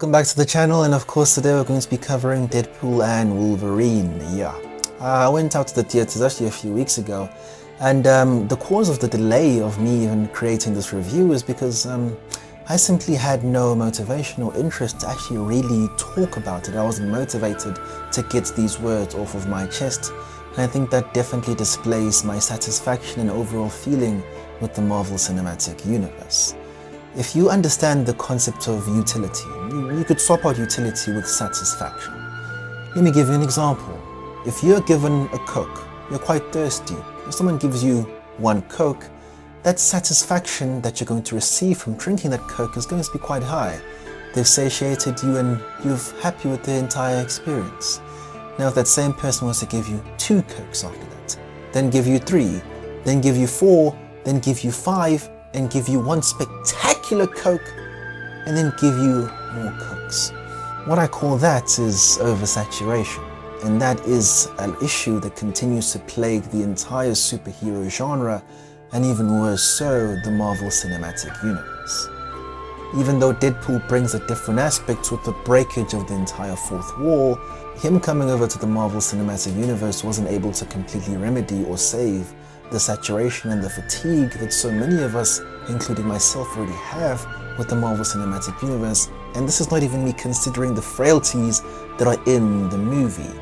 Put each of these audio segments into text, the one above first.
Welcome back to the channel, and of course today we're going to be covering Deadpool and Wolverine. I went out to the theaters actually a few weeks ago, and the cause of the delay of me even creating this review is because I simply had no motivation or interest to actually really talk about it. I wasn't motivated to get these words off of my chest, and I think that definitely displays my satisfaction and overall feeling with the Marvel Cinematic Universe. If you understand the concept of utility, you could swap out utility with satisfaction. Let me give you an example. If you're given a Coke, you're quite thirsty. If someone gives you one Coke, that satisfaction that you're going to receive from drinking that Coke is going to be quite high. They've satiated you and you're happy with the entire experience. Now if that same person wants to give you 2 Cokes after that, then give you 3, then give you 4, then give you 5, and give you one spectacular Coke, and then give you more Cokes. What I call that is oversaturation, and that is an issue that continues to plague the entire superhero genre, and even worse so, the Marvel Cinematic Universe. Even though Deadpool brings a different aspect with the breakage of the entire fourth wall, him coming over to the Marvel Cinematic Universe wasn't able to completely remedy or save the saturation and the fatigue that so many of us, including myself, already have with the Marvel Cinematic Universe, and this is not even me considering the frailties that are in the movie.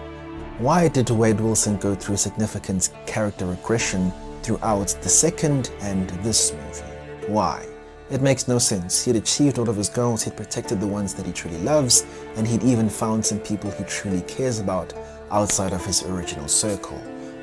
Why did Wade Wilson go through significant character regression throughout the second and this movie? Why? It makes no sense. He'd achieved all of his goals, he'd protected the ones that he truly loves, and he'd even found some people he truly cares about outside of his original circle.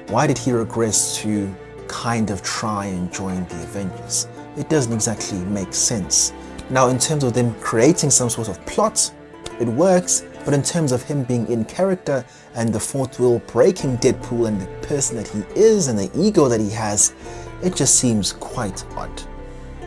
Why did he regress to kind of try and join the Avengers? It doesn't exactly make sense. Now, in terms of them creating some sort of plot, it works, but in terms of him being in character and the fourth wall breaking Deadpool and the person that he is and the ego that he has, it just seems quite odd.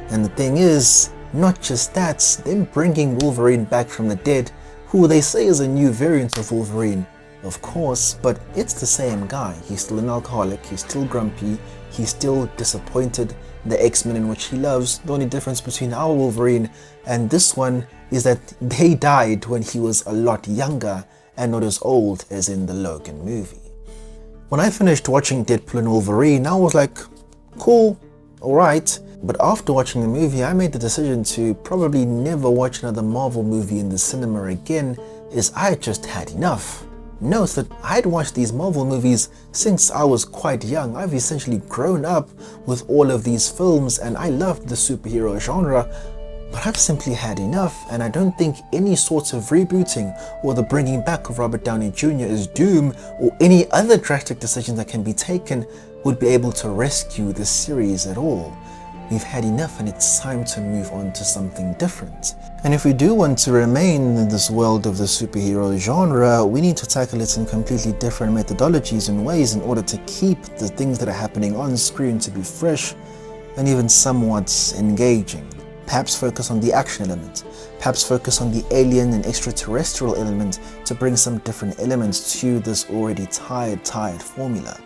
And the thing is, not just that, them bringing Wolverine back from the dead, who they say is a new variant of Wolverine, of course, but it's the same guy. He's still an alcoholic, he's still grumpy, he's still disappointed in the X-Men in which he loves. The only difference between our Wolverine and this one is that they died when he was a lot younger and not as old as in the Logan movie. When I finished watching Deadpool and Wolverine, I was like, cool, alright. But after watching the movie, I made the decision to probably never watch another Marvel movie in the cinema again, as I just had enough. Note that I'd watched these Marvel movies since I was quite young. I've essentially grown up with all of these films and I loved the superhero genre, but I've simply had enough, and I don't think any sort of rebooting or the bringing back of Robert Downey Jr. as Doom or any other drastic decision that can be taken would be able to rescue this series at all. We've had enough and it's time to move on to something different. And if we do want to remain in this world of the superhero genre, we need to tackle it in completely different methodologies and ways in order to keep the things that are happening on screen to be fresh and even somewhat engaging. Perhaps focus on the action element, perhaps focus on the alien and extraterrestrial element to bring some different elements to this already tired formula.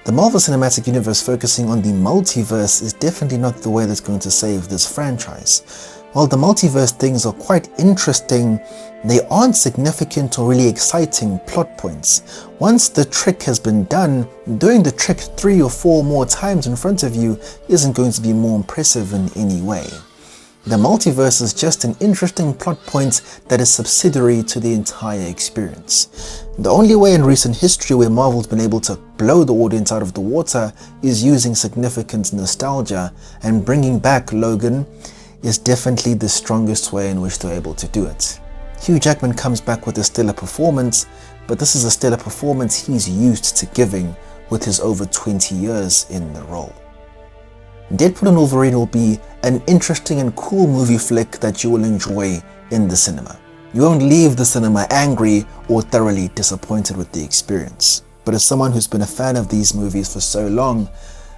The Marvel Cinematic Universe focusing on the multiverse is definitely not the way that's going to save this franchise. While the multiverse things are quite interesting, they aren't significant or really exciting plot points. Once the trick has been done, doing the trick 3 or 4 more times in front of you isn't going to be more impressive in any way. The multiverse is just an interesting plot point that is subsidiary to the entire experience. The only way in recent history where Marvel's been able to blow the audience out of the water is using significant nostalgia, and bringing back Logan is definitely the strongest way in which they're able to do it. Hugh Jackman comes back with a stellar performance, but this is a stellar performance he's used to giving with his over 20 years in the role. Deadpool and Wolverine will be an interesting and cool movie flick that you will enjoy in the cinema. You won't leave the cinema angry or thoroughly disappointed with the experience. But as someone who's been a fan of these movies for so long,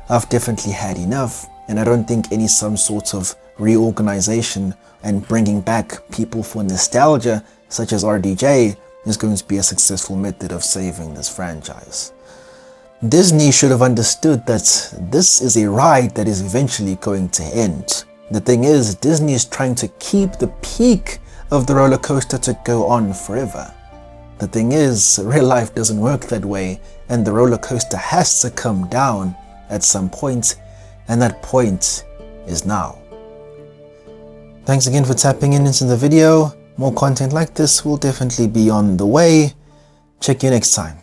I've definitely had enough, and I don't think any some sort of reorganization and bringing back people for nostalgia such as RDJ is going to be a successful method of saving this franchise. Disney should have understood that this is a ride that is eventually going to end. The thing is, Disney is trying to keep the peak of the roller coaster to go on forever. The thing is, real life doesn't work that way, and the roller coaster has to come down at some point, and that point is now. Thanks again for tapping into the video. More content like this will definitely be on the way. Check you next time.